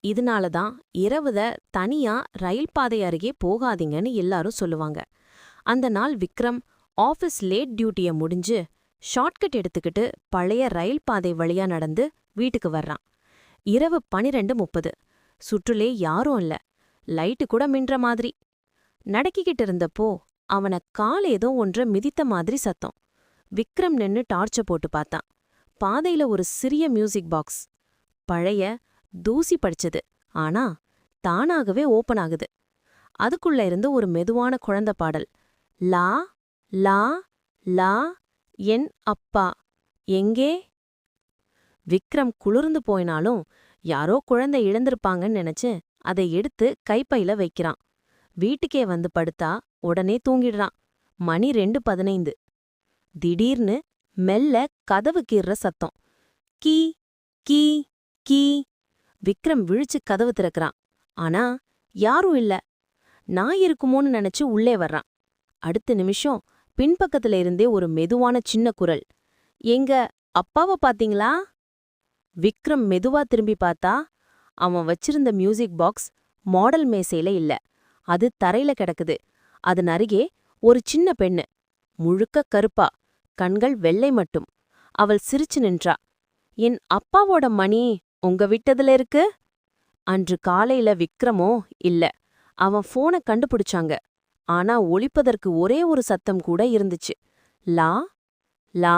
இதனால தான் இரவுல தனியா ரயில் பாதை அருகே போகாதீங்கன்னு எல்லாரும் சொல்லுவாங்க. அந்த நாள் விக்ரம் ஆஃபீஸ் லேட் டியூட்டிய முடிஞ்சு ஷார்ட்கட் எடுத்துக்கிட்டு பழைய ரயில் பாதை வழியா நடந்து வீட்டுக்கு வர்றான். இரவு 12:30. சுற்றுலே யாரும் இல்ல. லைட்டு கூட மின்ற மாதிரி. நடக்கிக்கிட்டு இருந்தப்போ அவன கால் ஏதோ ஒன்ற மிதித்த மாதிரி சத்தம். விக்ரம் நின்னு டார்ச்ச போட்டு பார்த்தான். பாதையில ஒரு சிறிய மியூசிக் பாக்ஸ். பழைய, தூசி படிச்சது. ஆனா தானாகவே ஓபன் ஆகுது. அதுக்குள்ள இருந்து ஒரு மெதுவான குழந்தை பாடல். லா லா லா என் அப்பா எங்கே? விக்ரம் குளிர்ந்து போயினாலும் யாரோ குழந்தை இழந்திருப்பாங்கன்னு நினைச்சு அதை எடுத்து கைப்பையில வைக்கிறான். வீட்டுக்கே வந்து படுத்தா உடனே தூங்கிடுறான். மணி 2:15. திடீர்னு மெல்ல கதவு கீறுற சத்தம். கீ கீ கீ. விக்ரம் விழிச்சு கதவு திறக்கிறான். ஆனா யாரும் இல்ல. நாய் இருக்குமோன்னு நினைச்சு உள்ளே வர்றான். அடுத்த நிமிஷம் பின்பக்கத்துல இருந்தே ஒரு மெதுவான சின்ன குரல். எங்க அப்பாவ பாத்தீங்களா? விக்ரம் மெதுவா திரும்பி பார்த்தா அவன் வச்சிருந்த மியூசிக் பாக்ஸ் மாடல் மேசையில இல்ல. அது தரையில கிடக்குது. அதன் அருகே ஒரு சின்ன பெண்ணு. முழுக்க கருப்பா, கண்கள் வெள்ளை மட்டும். அவள் சிரிச்சு நின்றா. என் அப்பாவோட மணி உங்க விட்டதுல இருக்கு? அன்று காலையில விக்ரமோ இல்ல. அவன் போனை கண்டுபிடிச்சாங்க. ஆனா ஒலிப்பதற்கு ஒரே ஒரு சத்தம் கூட இருந்துச்சு. லா லா